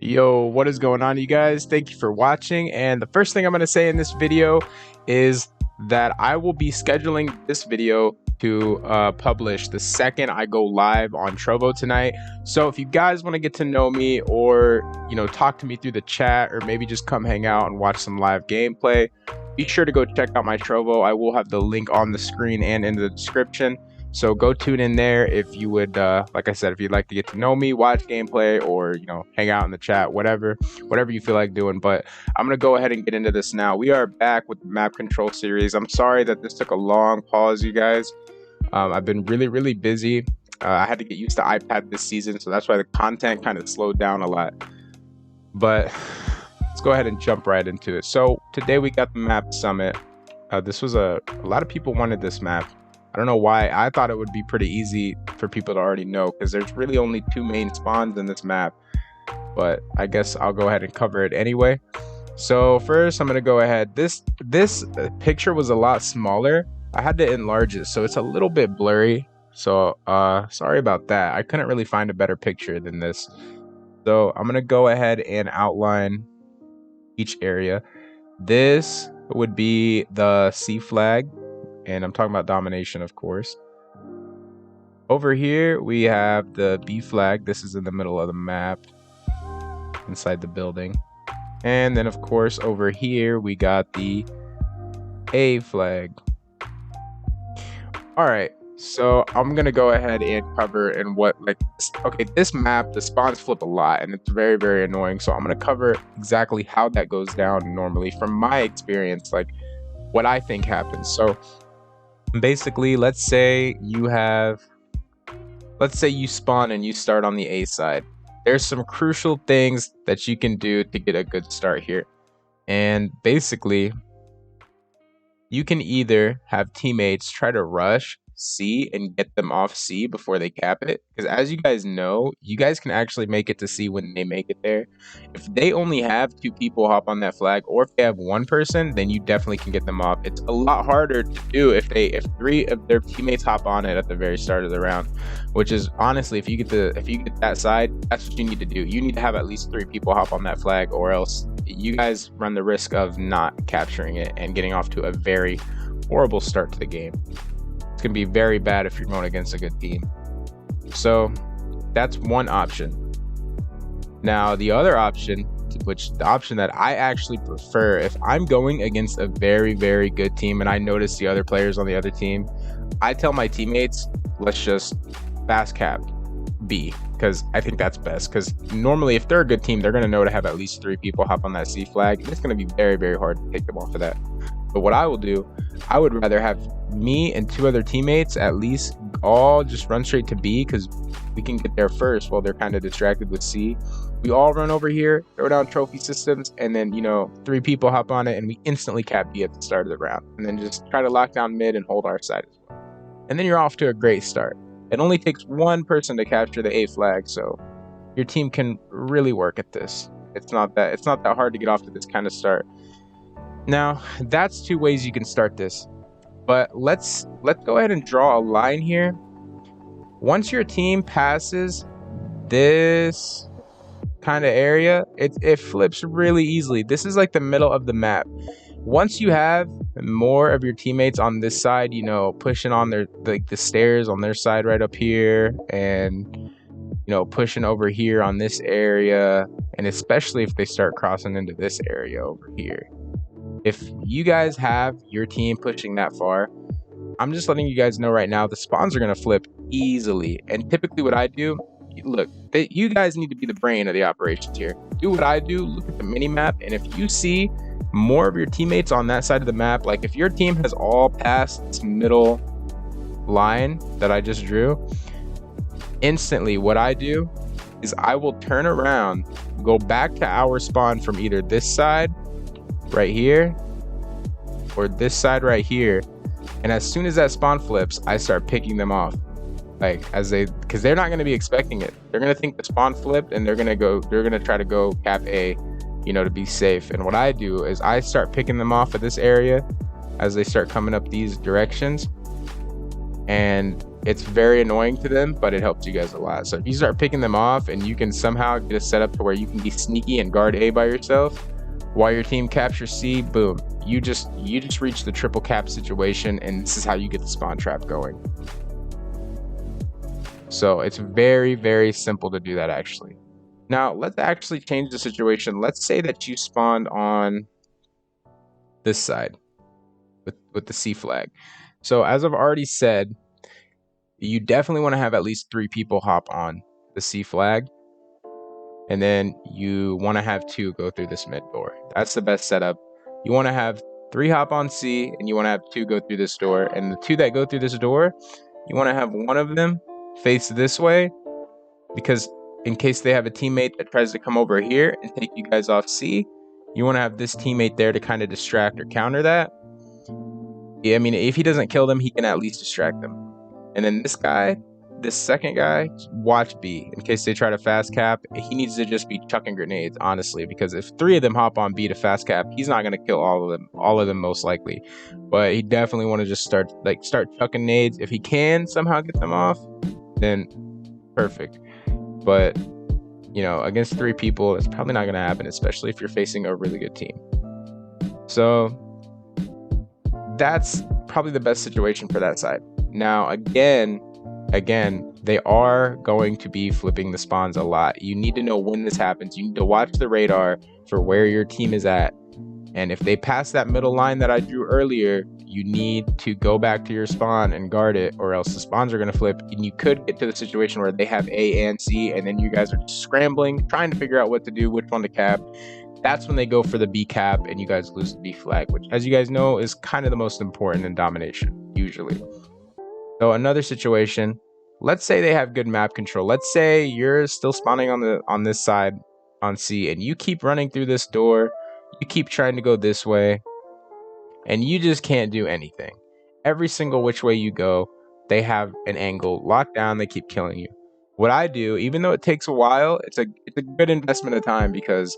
Yo, what is going on, you guys? Thank you for watching. And the first thing I'm going to say in this video is that I will be scheduling this video to publish the second I go live on Trovo tonight. So if you guys want to get to know me or, talk to me through the chat, or maybe just come hang out and watch some live gameplay, be sure to go check out my Trovo. I will have the link on the screen and in the description. So go tune in there if you would, like I said, if you'd like to get to know me, watch gameplay, or, hang out in the chat, whatever you feel like doing. But I'm going to go ahead and get into this now. We are back with the map control series. I'm sorry that this took a long pause, you guys. I've been really busy. I had to get used to iPad this season, so that's why the content kind of slowed down a lot. But let's go ahead and jump right into it. So today we got the map Summit. This was a lot of people wanted this map. I don't know why. I thought it would be pretty easy for people to already know, because there's really only two main spawns in this map. But I guess I'll go ahead and cover it anyway. So first, I'm gonna go ahead. This picture was a lot smaller. I had to enlarge it, so it's a little bit blurry. So sorry about that. I couldn't really find a better picture than this. So I'm gonna go ahead and outline each area. This would be the C flag. And I'm talking about Domination, of course. Over here, we have the B flag. This is in the middle of the map, inside the building. And then, of course, over here, we got the A flag. All right, so I'm going to go ahead and cover in this map, the spawns flip a lot, and it's very annoying. So I'm going to cover exactly how that goes down normally from my experience, like what I think happens. So basically, let's say you spawn and you start on the A side. There's some crucial things that you can do to get a good start here. And basically, you can either have teammates try to rush C and get them off C before they cap it, because as you guys know, you guys can actually make it to C when they make it there. If they only have two people hop on that flag, or if they have one person, then you definitely can get them off. It's a lot harder to do if three of their teammates hop on it at the very start of the round, which is honestly, if you get that side, that's what you need to do. You need to have at least three people hop on that flag, or else you guys run the risk of not capturing it and getting off to a very horrible start to the game. It's gonna be very bad if you're going against a good team. So that's one option. Now the other option, the option that I actually prefer, if I'm going against a very good team and I notice the other players on the other team, I tell my teammates, let's just fast cap B, because I think that's best. Because normally, if they're a good team, they're going to know to have at least three people hop on that C flag. It's going to be very hard to take them off of that. But what I will do, I would rather have me and two other teammates at least all just run straight to B, because we can get there first while they're kind of distracted with C. We all run over here, throw down trophy systems, and then, three people hop on it, and we instantly cap B at the start of the round. And then just try to lock down mid and hold our side as well. And then you're off to a great start. It only takes one person to capture the A flag, so your team can really work at this. It's not that hard to get off to this kind of start. Now, that's two ways you can start this. But let's go ahead and draw a line here. Once your team passes this kind of area, it flips really easily. This is like the middle of the map. Once you have more of your teammates on this side, pushing on the stairs on their side right up here, and pushing over here on this area, and especially if they start crossing into this area over here. If you guys have your team pushing that far, I'm just letting you guys know right now, the spawns are going to flip easily. And typically what I do, look, you guys need to be the brain of the operations here. Do what I do, look at the mini map, and if you see more of your teammates on that side of the map, like if your team has all passed this middle line that I just drew, instantly what I do is I will turn around, go back to our spawn from either this side right here or this side right here, and as soon as that spawn flips, I start picking them off, because they're not going to be expecting it. They're going to think the spawn flipped, and they're going to try to go cap A, to be safe. And what I do is I start picking them off of this area as they start coming up these directions, and it's very annoying to them, but it helps you guys a lot. So if you start picking them off and you can somehow get a setup to where you can be sneaky and guard A by yourself while your team captures C, boom, you just reach the triple cap situation, and this is how you get the spawn trap going. So it's very, very simple to do that actually. Now let's actually change the situation. Let's say that you spawned on this side with the C flag. So as I've already said, you definitely want to have at least 3 people hop on the C flag, and then you want to have 2 go through this mid door. That's the best setup. You want to have 3 hop on C, and you want to have 2 go through this door, and the 2 that go through this door, you want to have one of them face this way, because in case they have a teammate that tries to come over here and take you guys off C, you want to have this teammate there to kind of distract or counter that. Yeah, I mean, if he doesn't kill them, he can at least distract them. And then this guy, this second guy, watch B. In case they try to fast cap, he needs to just be chucking grenades, honestly, because if 3 of them hop on B to fast cap, he's not going to kill all of them most likely. But he definitely want to just start chucking nades. If he can somehow get them off, then perfect. But, you know, against 3 people, it's probably not going to happen, especially if you're facing a really good team. So that's probably the best situation for that side. Now, again, they are going to be flipping the spawns a lot. You need to know when this happens. You need to watch the radar for where your team is at. And if they pass that middle line that I drew earlier, you need to go back to your spawn and guard it, or else the spawns are going to flip. And you could get to the situation where they have A and C, and then you guys are just scrambling, trying to figure out what to do, which one to cap. That's when they go for the B cap, and you guys lose the B flag, which, as you guys know, is kind of the most important in Domination, usually. So another situation, let's say they have good map control. Let's say you're still spawning on this side on C, and you keep running through this door. You keep trying to go this way, and you just can't do anything. Every single which way you go, they have an angle locked down. They keep killing you. What I do, even though it takes a while, it's a good investment of time, because,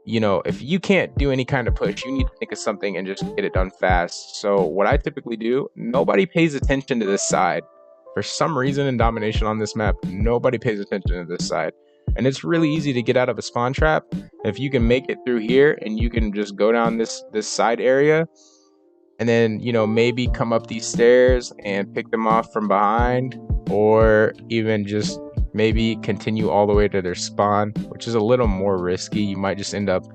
you know, if you can't do any kind of push, you need to think of something and just get it done fast. So what I typically do, nobody pays attention to this side. For some reason in Domination on this map, nobody pays attention to this side. And it's really easy to get out of a spawn trap. If you can make it through here and you can just go down this side area, and then, you know, maybe come up these stairs and pick them off from behind, or even just maybe continue all the way to their spawn, which is a little more risky. You might just end up,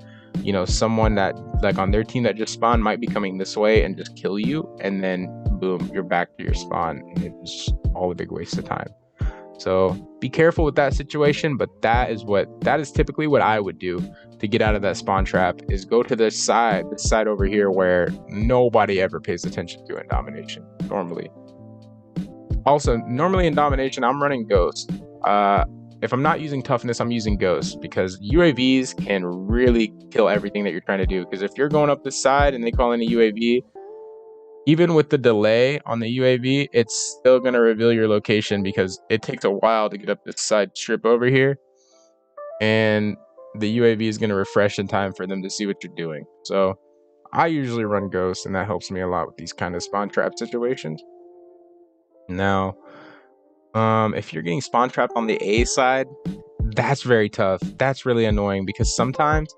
you know, someone that, like, on their team that just spawned might be coming this way and just kill you, and then boom, you're back to your spawn. It's all a big waste of time. So be careful with that situation, but that is typically what I would do to get out of that spawn trap, is go to this side over here where nobody ever pays attention to in Domination normally. Also, normally in Domination, I'm running Ghost. If I'm not using Toughness, I'm using Ghost, because UAVs can really kill everything that you're trying to do. Because if you're going up this side and they call in a UAV, even with the delay on the UAV, it's still going to reveal your location, because it takes a while to get up this side strip over here. And the UAV is going to refresh in time for them to see what you're doing. So I usually run Ghost, and that helps me a lot with these kind of spawn trap situations. Now, if you're getting spawn trapped on the A side, that's very tough. That's really annoying, because sometimes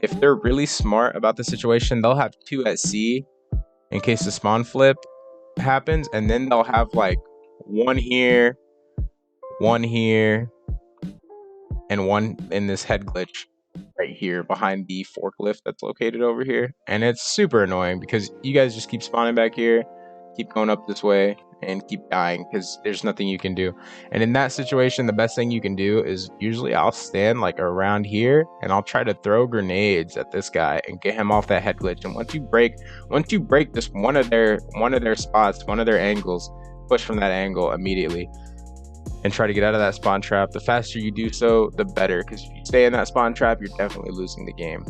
if they're really smart about the situation, they'll have 2 at C in case the spawn flip happens, and then they'll have like one here, and one in this head glitch right here behind the forklift that's located over here. And it's super annoying, because you guys just keep spawning back here, keep going up this way, and keep dying, because there's nothing you can do. And in that situation, the best thing you can do is, usually I'll stand like around here, and I'll try to throw grenades at this guy and get him off that head glitch. And once you break this one of their spots, one of their angles, push from that angle immediately and try to get out of that spawn trap. The faster you do so, the better, because if you stay in that spawn trap, you're definitely losing the game.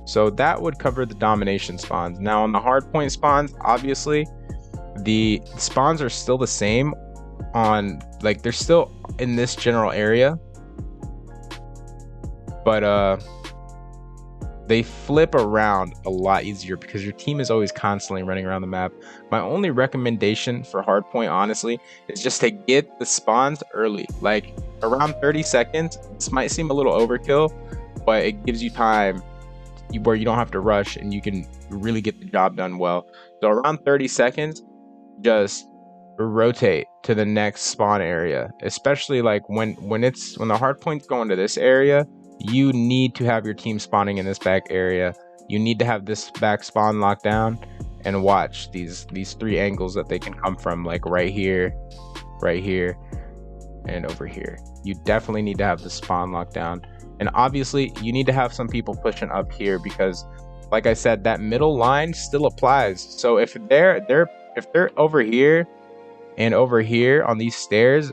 So that would cover the Domination spawns. Now on the Hardpoint spawns, obviously the spawns are still the same on, like, they're still in this general area, but they flip around a lot easier because your team is always constantly running around the map. My only recommendation for Hardpoint, honestly, is just to get the spawns early, like around 30 seconds. This might seem a little overkill, but it gives you time where you don't have to rush and you can really get the job done well. So around 30 seconds, just rotate to the next spawn area, especially like when the hard point's going to this area. You need to have your team spawning in this back area. You need to have this back spawn locked down, and watch these 3 angles that they can come from, like right here, and over here. You definitely need to have the spawn locked down. And obviously you need to have some people pushing up here, because like I said, that middle line still applies. So if they're over here and over here on these stairs,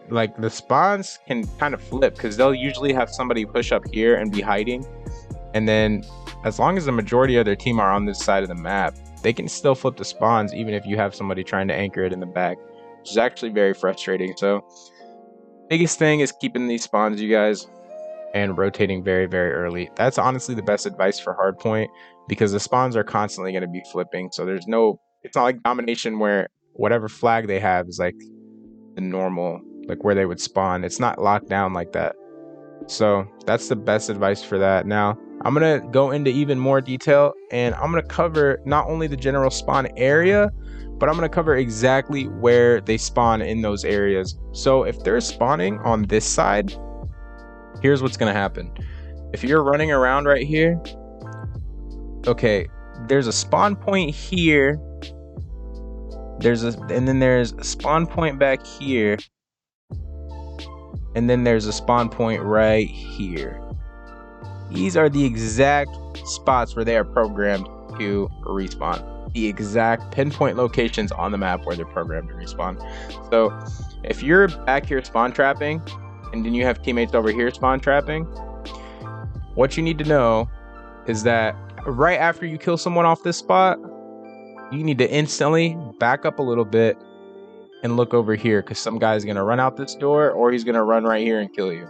like the spawns can kind of flip, because they'll usually have somebody push up here and be hiding, and then as long as the majority of their team are on this side of the map, they can still flip the spawns even if you have somebody trying to anchor it in the back, which is actually very frustrating. So biggest thing is keeping these spawns, you guys, and rotating very, very early. That's honestly the best advice for Hardpoint, because the spawns are constantly going to be flipping. So it's not like Domination where whatever flag they have is like the normal, like where they would spawn. It's not locked down like that. So that's the best advice for that. Now I'm gonna go into even more detail, and I'm gonna cover not only the general spawn area, but I'm gonna cover exactly where they spawn in those areas. So if they're spawning on this side, here's what's gonna happen. If you're running around right here, okay, there's a spawn point here, and then there's a spawn point back here, and then there's a spawn point right here. These are the exact spots where they are programmed to respawn. The exact pinpoint locations on the map where they're programmed to respawn. So if you're back here spawn trapping, and then you have teammates over here spawn trapping, what you need to know is that right after you kill someone off this spot, you need to instantly back up a little bit and look over here, because some guy's gonna run out this door, or he's gonna run right here and kill you.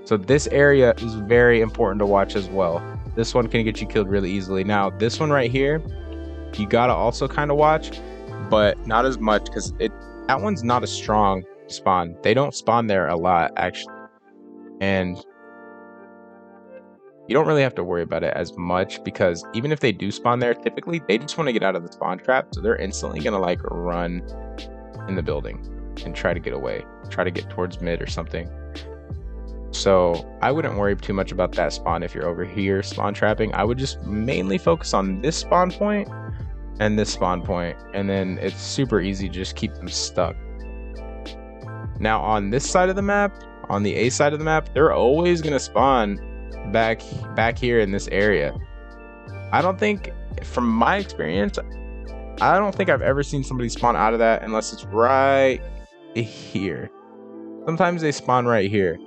So this area is very important to watch as well. This one can get you killed really easily. Now this one right here, you gotta also kind of watch, but not as much, because that one's not a strong spawn. They don't spawn there a lot actually, and you don't really have to worry about it as much, because even if they do spawn there, typically they just want to get out of the spawn trap, so they're instantly gonna like run in the building and try to get away, try to get towards mid or something. So I wouldn't worry too much about that spawn if you're over here spawn trapping. I would just mainly focus on this spawn point and this spawn point, and then it's super easy to just keep them stuck. Now on this side of the map, on the A side of the map, they're always gonna spawn back here in this area. I don't think, from my experience, I don't think I've ever seen somebody spawn out of that unless it's right here. Sometimes they spawn right here,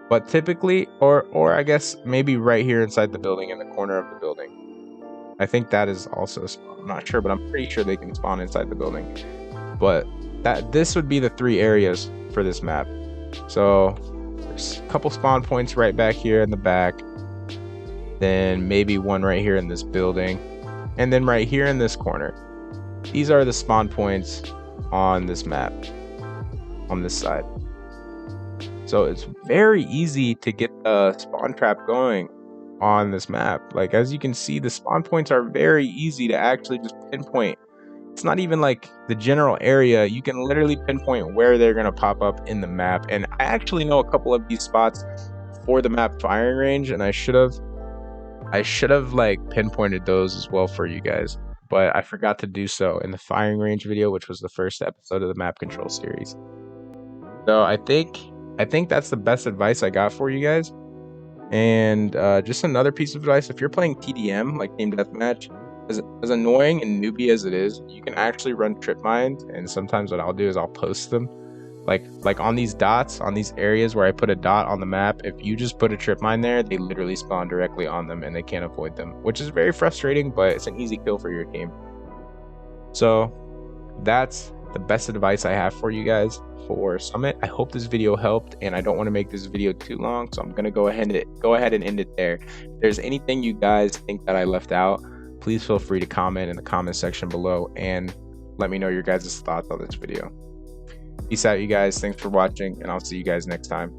but typically, or I guess maybe right here inside the building, in the corner of the building. I think that is also a spawn. I'm not sure, but I'm pretty sure they can spawn inside the building. But this would be the 3 areas for this map. So there's a couple spawn points right back here in the back, then maybe one right here in this building, and then right here in this corner. These are the spawn points on this map, on this side. So it's very easy to get the spawn trap going on this map. Like, as you can see, the spawn points are very easy to actually just pinpoint. It's not even like the general area. You can literally pinpoint where they're going to pop up in the map. And I actually know a couple of these spots for the map firing range, and I should have like pinpointed those as well for you guys, but I forgot to do so in the firing range video, which was the first episode of the map control series. So I think that's the best advice I got for you guys. And just another piece of advice: if you're playing TDM, like Team Deathmatch, as annoying and newbie as it is, you can actually run trip mines. And sometimes what I'll do is I'll post them, like on these dots, on these areas where I put a dot on the map. If you just put a trip mine there, they literally spawn directly on them and they can't avoid them, which is very frustrating, but it's an easy kill for your team. So that's the best advice I have for you guys for Summit. I hope this video helped, and I don't want to make this video too long, so I'm gonna go ahead and end it there. If there's anything you guys think that I left out, please feel free to comment in the comment section below and let me know your guys' thoughts on this video. Peace out, you guys. Thanks for watching, and I'll see you guys next time.